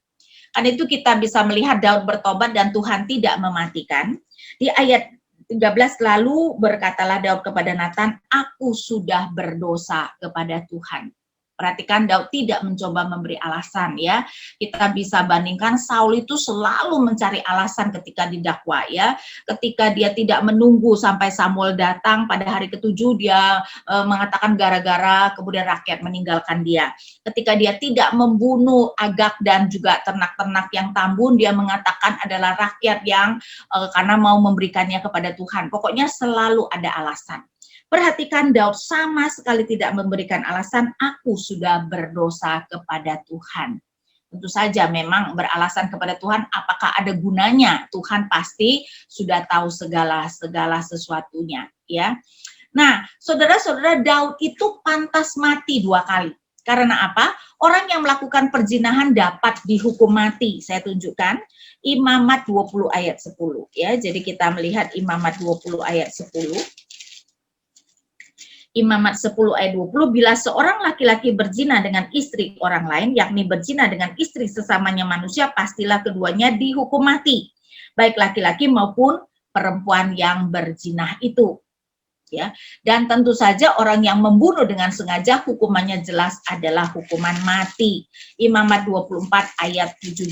Karena itu kita bisa melihat Daud bertobat dan Tuhan tidak mematikan. Di ayat 13 lalu berkatalah Daud kepada Nathan, aku sudah berdosa kepada Tuhan. Perhatikan Daud tidak mencoba memberi alasan ya. Kita bisa bandingkan Saul itu selalu mencari alasan ketika didakwa ya. Ketika dia tidak menunggu sampai Samuel datang pada hari ke-7 dia mengatakan gara-gara kemudian rakyat meninggalkan dia. Ketika dia tidak membunuh Agag dan juga ternak-ternak yang tambun, dia mengatakan adalah rakyat yang karena mau memberikannya kepada Tuhan. Pokoknya selalu ada alasan. Perhatikan Daud sama sekali tidak memberikan alasan, aku sudah berdosa kepada Tuhan. Tentu saja memang beralasan kepada Tuhan, apakah ada gunanya? Tuhan pasti sudah tahu segala sesuatunya. Ya. Nah, saudara-saudara, Daud itu pantas mati 2 kali. Karena apa? Orang yang melakukan perzinahan dapat dihukum mati. Saya tunjukkan Imamat 20 ayat 10. Ya, jadi kita melihat Imamat 20 ayat 10. Imamat 10 ayat 20, bila seorang laki-laki berzina dengan istri orang lain, yakni berzina dengan istri sesamanya manusia, pastilah keduanya dihukum mati, baik laki-laki maupun perempuan yang berzina itu. Ya, dan tentu saja orang yang membunuh dengan sengaja hukumannya jelas adalah hukuman mati. Imamat 24 ayat 17.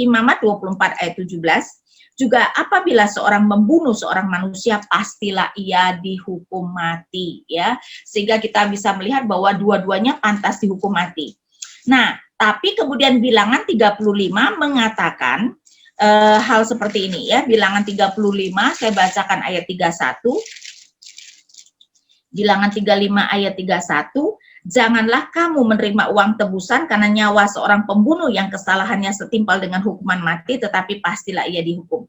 Imamat 24 ayat 17. Juga apabila seorang membunuh seorang manusia, pastilah ia dihukum mati, ya. Sehingga kita bisa melihat bahwa dua-duanya pantas dihukum mati. Nah, tapi kemudian bilangan 35 mengatakan hal seperti ini ya. Bilangan 35, saya bacakan ayat 31. Bilangan 35 ayat 31. Janganlah kamu menerima uang tebusan karena nyawa seorang pembunuh yang kesalahannya setimpal dengan hukuman mati, tetapi pastilah ia dihukum.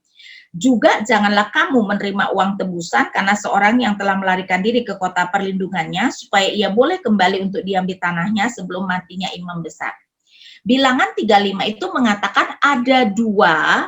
Juga janganlah kamu menerima uang tebusan karena seorang yang telah melarikan diri ke kota perlindungannya supaya ia boleh kembali untuk diam di tanahnya sebelum matinya imam besar. Bilangan 35 itu mengatakan ada dua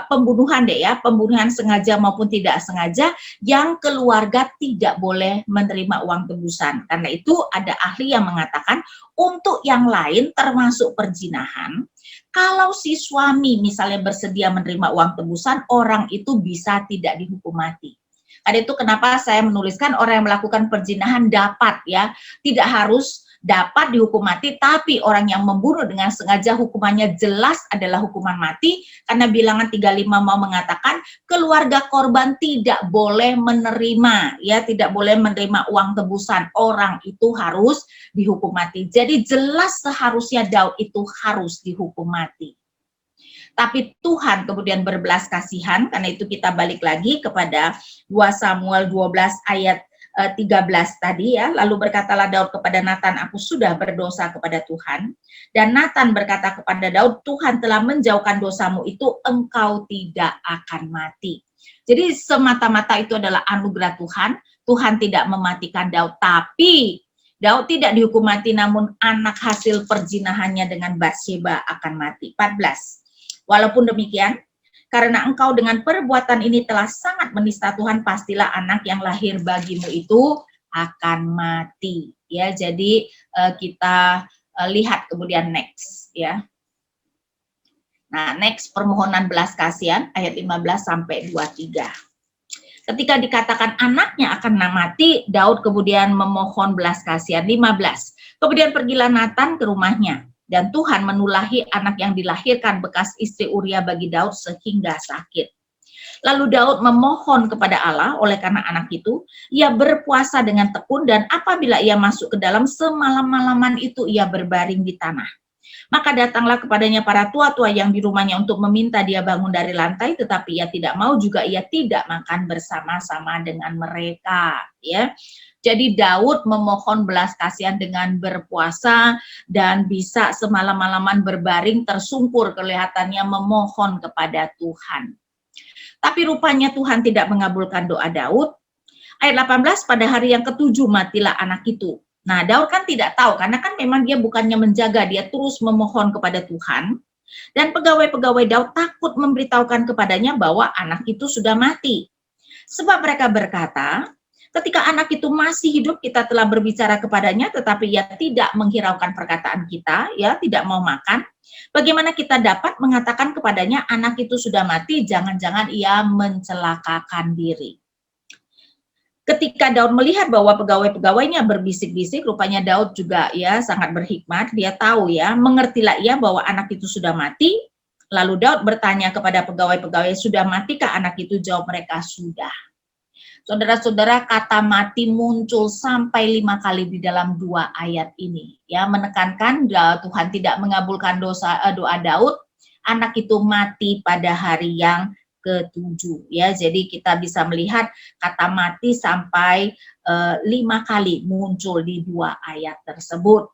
pembunuhan deh ya, pembunuhan sengaja maupun tidak sengaja yang keluarga tidak boleh menerima uang tebusan. Karena itu ada ahli yang mengatakan untuk yang lain termasuk perzinahan, kalau si suami misalnya bersedia menerima uang tebusan, orang itu bisa tidak dihukum mati. Karena itu kenapa saya menuliskan orang yang melakukan perzinahan dapat ya, tidak harus dapat dihukum mati, tapi orang yang membunuh dengan sengaja hukumannya jelas adalah hukuman mati, karena bilangan 35 mau mengatakan keluarga korban tidak boleh menerima, ya tidak boleh menerima uang tebusan, orang itu harus dihukum mati. Jadi jelas seharusnya Daud itu harus dihukum mati. Tapi Tuhan kemudian berbelas kasihan, karena itu kita balik lagi kepada 2 Samuel 12 ayat 13 tadi ya. Lalu berkatalah Daud kepada Nathan, aku sudah berdosa kepada Tuhan. Dan Nathan berkata kepada Daud, Tuhan telah menjauhkan dosamu itu, engkau tidak akan mati. Jadi semata-mata itu adalah anugerah Tuhan. Tuhan tidak mematikan Daud, tapi Daud tidak dihukum mati, namun anak hasil perzinahannya dengan Batsheba akan mati. 14. Walaupun demikian, karena engkau dengan perbuatan ini telah sangat menista Tuhan, pastilah anak yang lahir bagimu itu akan mati. Ya, jadi kita lihat kemudian next ya. Nah, next permohonan belas kasihan ayat 15 sampai 23. Ketika dikatakan anaknya akan mati, Daud kemudian memohon belas kasihan. 15. Kemudian pergilah Nathan ke rumahnya. Dan Tuhan menulahi anak yang dilahirkan bekas istri Uria bagi Daud sehingga sakit. Lalu Daud memohon kepada Allah oleh karena anak itu, ia berpuasa dengan tekun dan apabila ia masuk ke dalam semalam-malaman itu ia berbaring di tanah. Maka datanglah kepadanya para tua-tua yang di rumahnya untuk meminta dia bangun dari lantai, tetapi ia tidak mau, juga ia tidak makan bersama-sama dengan mereka. Ya. Jadi Daud memohon belas kasihan dengan berpuasa dan bisa semalam-malaman berbaring tersungkur, kelihatannya memohon kepada Tuhan. Tapi rupanya Tuhan tidak mengabulkan doa Daud. Ayat 18, pada hari yang ketujuh matilah anak itu. Nah, Daud kan tidak tahu, karena kan memang dia bukannya menjaga, dia terus memohon kepada Tuhan. Dan pegawai-pegawai Daud takut memberitahukan kepadanya bahwa anak itu sudah mati. Sebab mereka berkata, ketika anak itu masih hidup, kita telah berbicara kepadanya, tetapi ia tidak menghiraukan perkataan kita, ya tidak mau makan. Bagaimana kita dapat mengatakan kepadanya anak itu sudah mati, jangan-jangan ia mencelakakan diri. Ketika Daud melihat bahwa pegawai-pegawainya berbisik-bisik, rupanya Daud juga ya sangat berhikmat, dia tahu ya, mengertilah ia bahwa anak itu sudah mati. Lalu Daud bertanya kepada pegawai-pegawai, sudah matikah anak itu? Jawab mereka, sudah. Saudara-saudara, kata mati muncul sampai 5 kali di dalam 2 ayat ini. Ya, menekankan Tuhan tidak mengabulkan doa Daud, anak itu mati pada hari yang ke-7. Ya, jadi kita bisa melihat kata mati sampai 5 kali muncul di 2 ayat tersebut.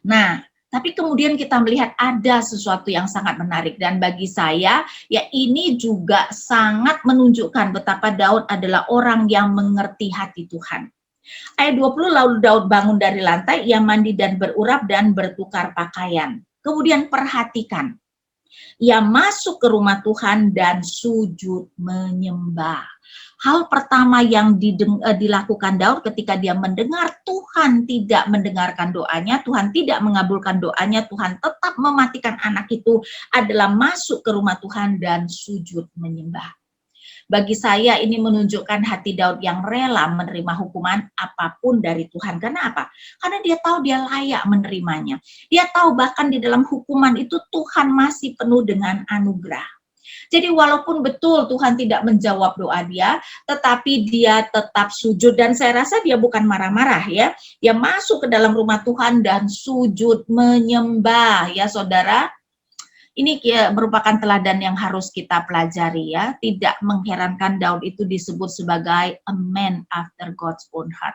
Nah, tapi kemudian kita melihat ada sesuatu yang sangat menarik, dan bagi saya ya ini juga sangat menunjukkan betapa Daud adalah orang yang mengerti hati Tuhan. Ayat 20, lalu Daud bangun dari lantai, ia mandi dan berurap dan bertukar pakaian. Kemudian perhatikan, ia masuk ke rumah Tuhan dan sujud menyembah. Hal pertama yang dilakukan Daud ketika dia mendengar Tuhan tidak mendengarkan doanya, Tuhan tidak mengabulkan doanya, Tuhan tetap mematikan anak itu, adalah masuk ke rumah Tuhan dan sujud menyembah. Bagi saya ini menunjukkan hati Daud yang rela menerima hukuman apapun dari Tuhan. Karena apa? Karena dia tahu dia layak menerimanya. Dia tahu bahkan di dalam hukuman itu Tuhan masih penuh dengan anugerah. Jadi walaupun betul Tuhan tidak menjawab doa dia, tetapi dia tetap sujud, dan saya rasa dia bukan marah-marah ya. Dia masuk ke dalam rumah Tuhan dan sujud menyembah ya saudara. Ini merupakan teladan yang harus kita pelajari ya. Tidak mengherankan Daud itu disebut sebagai a man after God's own heart.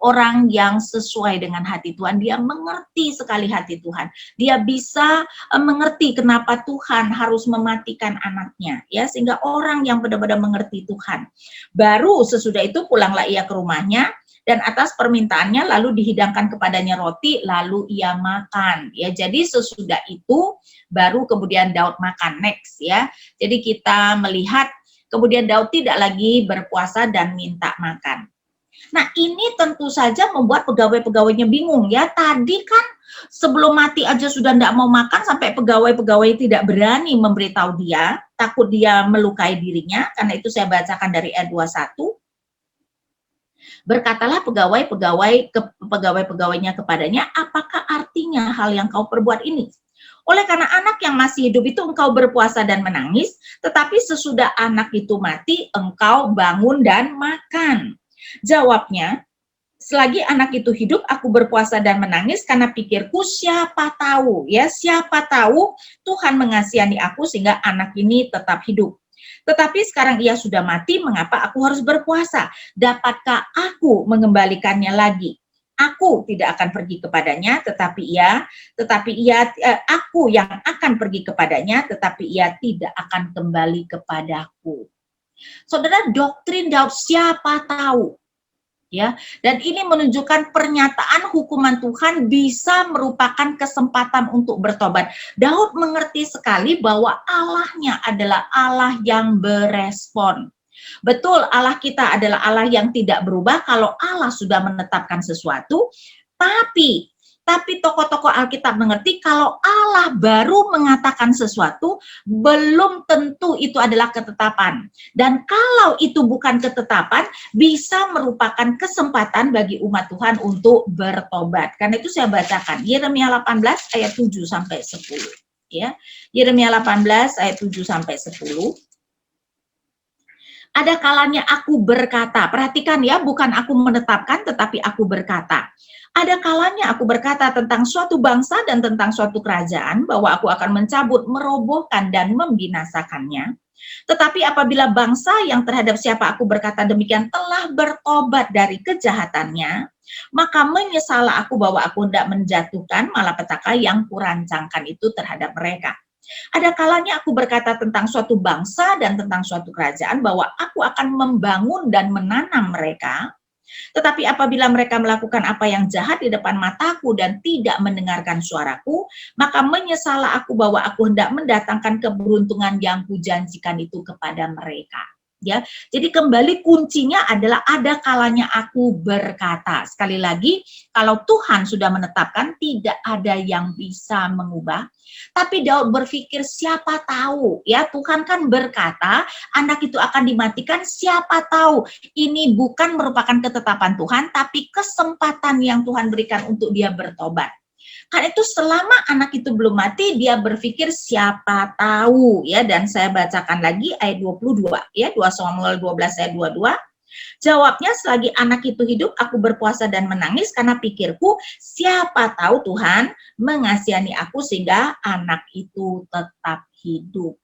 Orang yang sesuai dengan hati Tuhan, dia mengerti sekali hati Tuhan. Dia bisa mengerti kenapa Tuhan harus mematikan anaknya, ya, sehingga orang yang benar-benar mengerti Tuhan. Baru sesudah itu pulanglah ia ke rumahnya, dan atas permintaannya lalu dihidangkan kepadanya roti, lalu ia makan. Ya, jadi sesudah itu baru kemudian Daud makan. Next ya. Jadi kita melihat kemudian Daud tidak lagi berpuasa dan minta makan. Nah, ini tentu saja membuat pegawai-pegawainya bingung ya. Tadi kan sebelum mati aja sudah tidak mau makan, sampai pegawai-pegawai tidak berani memberitahu dia, takut dia melukai dirinya. Karena itu saya bacakan dari ayat 21. Berkatalah pegawai-pegawainya kepadanya, apakah artinya hal yang kau perbuat ini? Oleh karena anak yang masih hidup itu engkau berpuasa dan menangis, tetapi sesudah anak itu mati, engkau bangun dan makan. Jawabnya, selagi anak itu hidup, aku berpuasa dan menangis karena pikirku siapa tahu, ya siapa tahu Tuhan mengasihani aku sehingga anak ini tetap hidup. Tetapi sekarang ia sudah mati, mengapa aku harus berpuasa? Dapatkah aku mengembalikannya lagi? Aku tidak akan pergi kepadanya, aku yang akan pergi kepadanya, tetapi ia tidak akan kembali kepadaku. Saudara, doktrin Daud siapa tahu. Ya, dan ini menunjukkan pernyataan hukuman Tuhan bisa merupakan kesempatan untuk bertobat. Daud mengerti sekali bahwa Allahnya adalah Allah yang berespon. Betul, Allah kita adalah Allah yang tidak berubah. Kalau Allah sudah menetapkan sesuatu, tapi tokoh-tokoh Alkitab mengerti kalau Allah baru mengatakan sesuatu, belum tentu itu adalah ketetapan. Dan kalau itu bukan ketetapan, bisa merupakan kesempatan bagi umat Tuhan untuk bertobat. Karena itu saya bacakan Yeremia 18 ayat 7 sampai 10. Ya, Yeremia 18 ayat 7 sampai 10. Ada kalanya aku berkata, perhatikan ya, bukan aku menetapkan, tetapi aku berkata. Ada kalanya aku berkata tentang suatu bangsa dan tentang suatu kerajaan, bahwa aku akan mencabut, merobohkan, dan membinasakannya. Tetapi apabila bangsa yang terhadap siapa aku berkata demikian telah bertobat dari kejahatannya, maka menyesallah aku bahwa aku hendak menjatuhkan malapetaka yang kurancangkan itu terhadap mereka. Ada kalanya aku berkata tentang suatu bangsa dan tentang suatu kerajaan bahwa aku akan membangun dan menanam mereka, tetapi apabila mereka melakukan apa yang jahat di depan mataku dan tidak mendengarkan suaraku, maka menyesallah aku bahwa aku hendak mendatangkan keberuntungan yang kujanjikan itu kepada mereka. Ya, jadi kembali kuncinya adalah ada kalanya aku berkata. Sekali lagi, kalau Tuhan sudah menetapkan, tidak ada yang bisa mengubah. Tapi Daud berpikir siapa tahu, ya Tuhan kan berkata anak itu akan dimatikan, siapa tahu ini bukan merupakan ketetapan Tuhan, tapi kesempatan yang Tuhan berikan untuk dia bertobat. Karena itu selama anak itu belum mati, dia berpikir siapa tahu, ya. Dan saya bacakan lagi ayat 22, ya, 2 Samuel 12 ayat 22. Jawabnya, selagi anak itu hidup, aku berpuasa dan menangis karena pikirku, siapa tahu Tuhan mengasihani aku sehingga anak itu tetap hidup.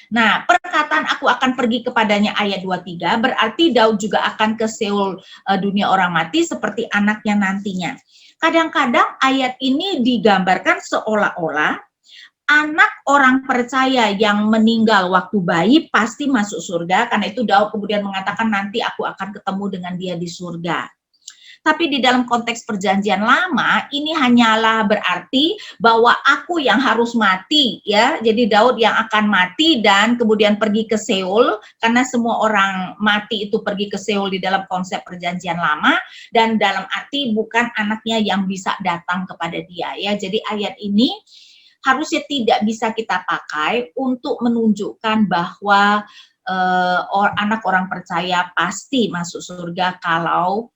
Nah, perkataan aku akan pergi kepadanya ayat 23, berarti Daud juga akan ke Seol dunia orang mati seperti anaknya nantinya. Kadang-kadang ayat ini digambarkan seolah-olah anak orang percaya yang meninggal waktu bayi pasti masuk surga, karena itu Daud kemudian mengatakan nanti aku akan ketemu dengan dia di surga. Tapi di dalam konteks perjanjian lama, ini hanyalah berarti bahwa aku yang harus mati, ya. Jadi Daud yang akan mati dan kemudian pergi ke Seol, karena semua orang mati itu pergi ke Seol di dalam konsep perjanjian lama, dan dalam arti bukan anaknya yang bisa datang kepada dia, ya. Jadi ayat ini harusnya tidak bisa kita pakai untuk menunjukkan bahwa anak orang percaya pasti masuk surga kalau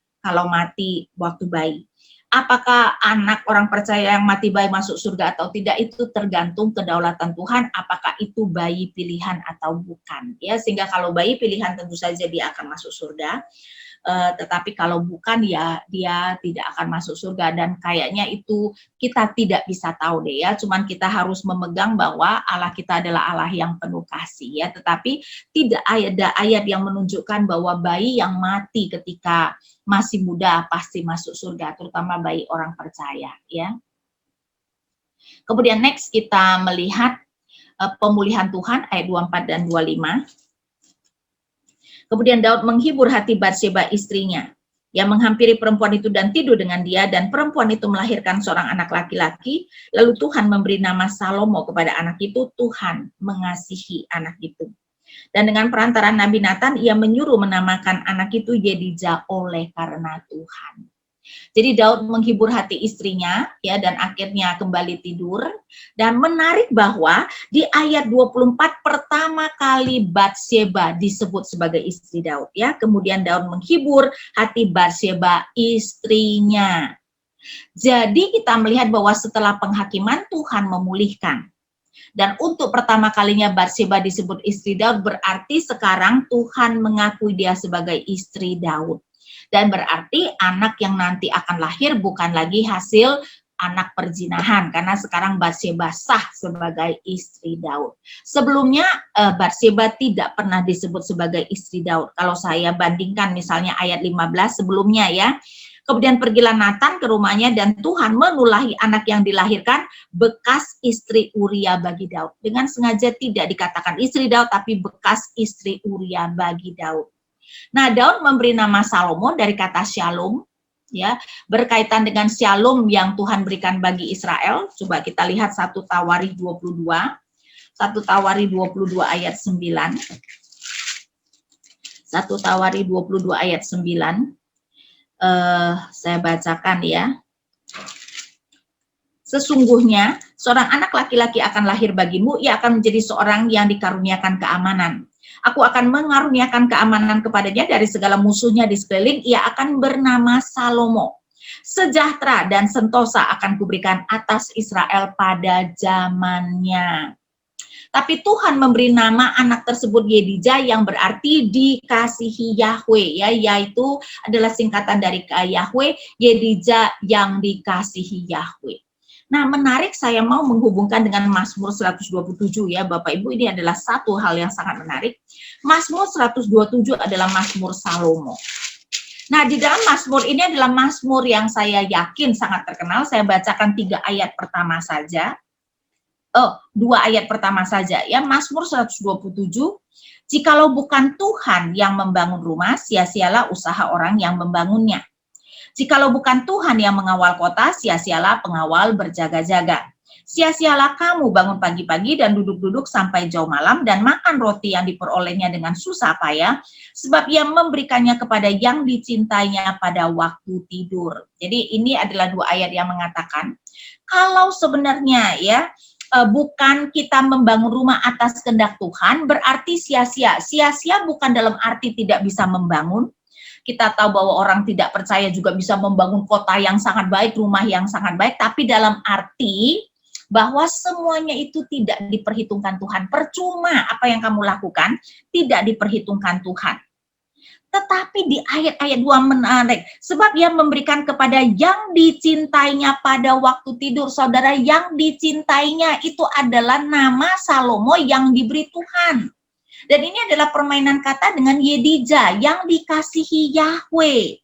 mati waktu bayi. Apakah anak orang percaya yang mati bayi masuk surga atau tidak, itu tergantung kedaulatan Tuhan, apakah itu bayi pilihan atau bukan. Ya, sehingga kalau bayi pilihan tentu saja dia akan masuk surga. Tetapi kalau bukan, ya dia tidak akan masuk surga. Dan kayaknya itu kita tidak bisa tahu deh, ya. Cuman kita harus memegang bahwa Allah kita adalah Allah yang penuh kasih, ya. Tetapi tidak ada ayat yang menunjukkan bahwa bayi yang mati ketika masih muda pasti masuk surga, terutama bayi orang percaya, ya. Kemudian next kita melihat pemulihan Tuhan ayat 24 dan 25. Kemudian Daud menghibur hati Batseba istrinya. yang menghampiri perempuan itu dan tidur dengan dia, dan perempuan itu melahirkan seorang anak laki-laki. Lalu Tuhan memberi nama Salomo kepada anak itu. Tuhan mengasihi anak itu. Dan dengan perantaraan Nabi Nathan, ia menyuruh menamakan anak itu Yedija oleh karena Tuhan. Jadi Daud menghibur hati istrinya, ya, dan akhirnya kembali tidur. Dan menarik bahwa di ayat 24 pertama kali Batsheba disebut sebagai istri Daud, ya. Kemudian Daud menghibur hati Batsheba istrinya. Jadi kita melihat bahwa setelah penghakiman Tuhan memulihkan. Dan untuk pertama kalinya Batsheba disebut istri Daud, berarti sekarang Tuhan mengakui dia sebagai istri Daud. Dan berarti anak yang nanti akan lahir bukan lagi hasil anak perzinahan, karena sekarang Batsheba sah sebagai istri Daud. Sebelumnya Batsheba tidak pernah disebut sebagai istri Daud. Kalau saya bandingkan misalnya ayat 15 sebelumnya, ya. Kemudian pergilah Nathan ke rumahnya dan Tuhan menulahi anak yang dilahirkan bekas istri Uria bagi Daud. Dengan sengaja tidak dikatakan istri Daud, tapi bekas istri Uria bagi Daud. Nah, Daud memberi nama Salomo dari kata shalom, ya, berkaitan dengan shalom yang Tuhan berikan bagi Israel. Coba kita lihat 1 Tawarikh 22. 1 Tawarikh 22 ayat 9. 1 Tawarikh 22 ayat 9. Saya bacakan, ya. Sesungguhnya seorang anak laki-laki akan lahir bagimu, ia akan menjadi seorang yang dikaruniakan keamanan. Aku akan mengaruniakan keamanan kepadanya dari segala musuhnya di sekeliling, ia akan bernama Salomo. Sejahtera dan sentosa akan kuberikan atas Israel pada zamannya. Tapi Tuhan memberi nama anak tersebut Yedija, yang berarti dikasihi Yahweh, ya, yaitu adalah singkatan dari Yahweh, Yedija yang dikasihi Yahweh. Nah, menarik, saya mau menghubungkan dengan Mazmur 127, ya Bapak Ibu, ini adalah satu hal yang sangat menarik. Mazmur 127 adalah Mazmur Salomo. Nah, di dalam Mazmur ini adalah Mazmur yang saya yakin sangat terkenal. Saya bacakan 3 ayat pertama saja. 2 ayat pertama saja, ya. Mazmur 127, jikalau bukan Tuhan yang membangun rumah, sia-sialah usaha orang yang membangunnya. Jikalau bukan Tuhan yang mengawal kota, sia-sialah pengawal berjaga-jaga. Sia-sialah kamu bangun pagi-pagi dan duduk-duduk sampai jauh malam dan makan roti yang diperolehnya dengan susah payah, sebab ia memberikannya kepada yang dicintainya pada waktu tidur. Jadi ini adalah 2 ayat yang mengatakan, kalau sebenarnya, ya, bukan kita membangun rumah atas kehendak Tuhan, berarti sia-sia. Sia-sia bukan dalam arti tidak bisa membangun. Kita tahu bahwa orang tidak percaya juga bisa membangun kota yang sangat baik, rumah yang sangat baik, tapi dalam arti bahwa semuanya itu tidak diperhitungkan Tuhan. Percuma apa yang kamu lakukan, tidak diperhitungkan Tuhan. Tetapi di ayat-ayat 2 menarik, sebab ia memberikan kepada yang dicintainya pada waktu tidur. Saudara, yang dicintainya itu adalah nama Salomo yang diberi Tuhan. Dan ini adalah permainan kata dengan Yedija, yang dikasihi Yahweh.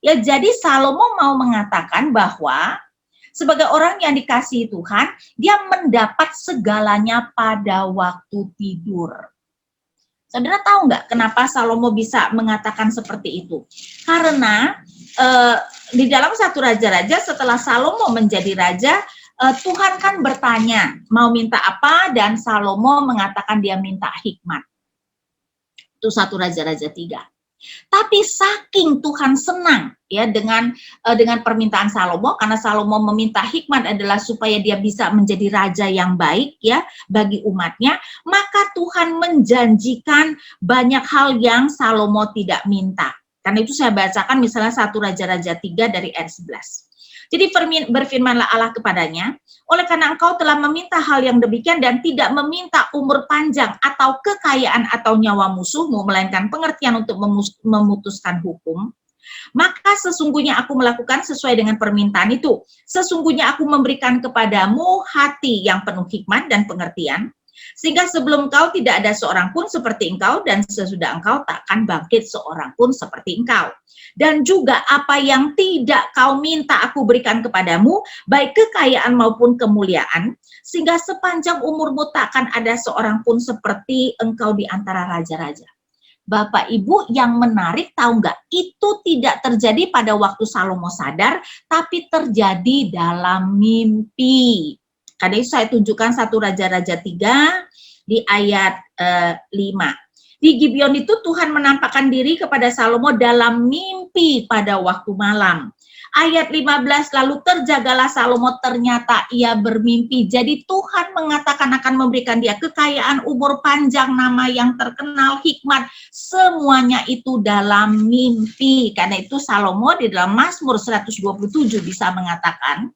Ya, jadi Salomo mau mengatakan bahwa sebagai orang yang dikasihi Tuhan, dia mendapat segalanya pada waktu tidur. Saudara tahu nggak kenapa Salomo bisa mengatakan seperti itu? Karena di dalam 1 Raja-Raja, setelah Salomo menjadi raja, Tuhan kan bertanya mau minta apa, dan Salomo mengatakan dia minta hikmat. Itu 1 Raja-Raja 3. Tapi saking Tuhan senang, ya, dengan permintaan Salomo, karena Salomo meminta hikmat adalah supaya dia bisa menjadi raja yang baik, ya, bagi umatnya, maka Tuhan menjanjikan banyak hal yang Salomo tidak minta. Karena itu saya bacakan misalnya 1 Raja-Raja 3 dari ayat 11. Jadi berfirmanlah Allah kepadanya, oleh karena engkau telah meminta hal yang demikian dan tidak meminta umur panjang atau kekayaan atau nyawa musuhmu, melainkan pengertian untuk memutuskan hukum, maka sesungguhnya aku melakukan sesuai dengan permintaan itu. Sesungguhnya aku memberikan kepadamu hati yang penuh hikmat dan pengertian, sehingga sebelum engkau tidak ada seorang pun seperti engkau, dan sesudah engkau takkan bangkit seorang pun seperti engkau. Dan juga apa yang tidak kau minta aku berikan kepadamu, baik kekayaan maupun kemuliaan, sehingga sepanjang umurmu takkan ada seorang pun seperti engkau di antara raja-raja. Bapak Ibu yang menarik, tahu nggak? Itu tidak terjadi pada waktu Salomo sadar, tapi terjadi dalam mimpi. Karena itu saya tunjukkan 1 Raja-Raja 3 di ayat 5. Di Gibeon itu Tuhan menampakkan diri kepada Salomo dalam mimpi pada waktu malam. Ayat 15, lalu terjagalah Salomo, ternyata ia bermimpi. Jadi Tuhan mengatakan akan memberikan dia kekayaan, umur panjang, nama yang terkenal, hikmat, semuanya itu dalam mimpi. Karena itu Salomo di dalam Mazmur 127 bisa mengatakan,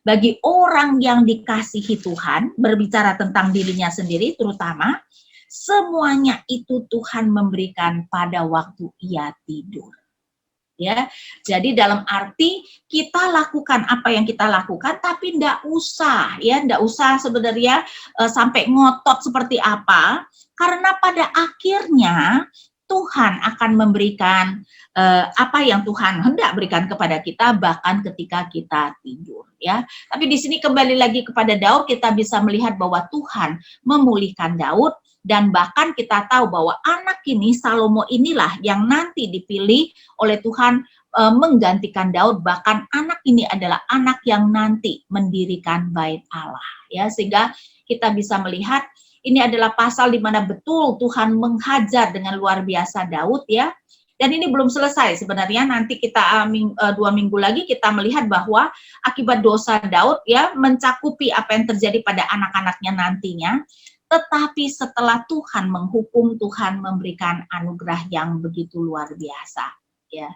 bagi orang yang dikasihi Tuhan, berbicara tentang dirinya sendiri terutama, semuanya itu Tuhan memberikan pada waktu ia tidur. Ya, jadi dalam arti kita lakukan apa yang kita lakukan, tapi enggak usah sebenarnya sampai ngotot seperti apa, karena pada akhirnya Tuhan akan memberikan apa yang Tuhan hendak berikan kepada kita bahkan ketika kita tidur, ya. Tapi di sini kembali lagi kepada Daud, kita bisa melihat bahwa Tuhan memulihkan Daud. Dan bahkan kita tahu bahwa anak ini, Salomo inilah yang nanti dipilih oleh Tuhan menggantikan Daud, bahkan anak ini adalah anak yang nanti mendirikan bait Allah, ya. Sehingga kita bisa melihat ini adalah pasal di mana betul Tuhan menghajar dengan luar biasa Daud, ya. Dan ini belum selesai sebenarnya, nanti kita 2 minggu lagi kita melihat bahwa akibat dosa Daud, ya, mencakupi apa yang terjadi pada anak-anaknya nantinya. Tetapi setelah Tuhan menghukum, Tuhan memberikan anugerah yang begitu luar biasa, ya.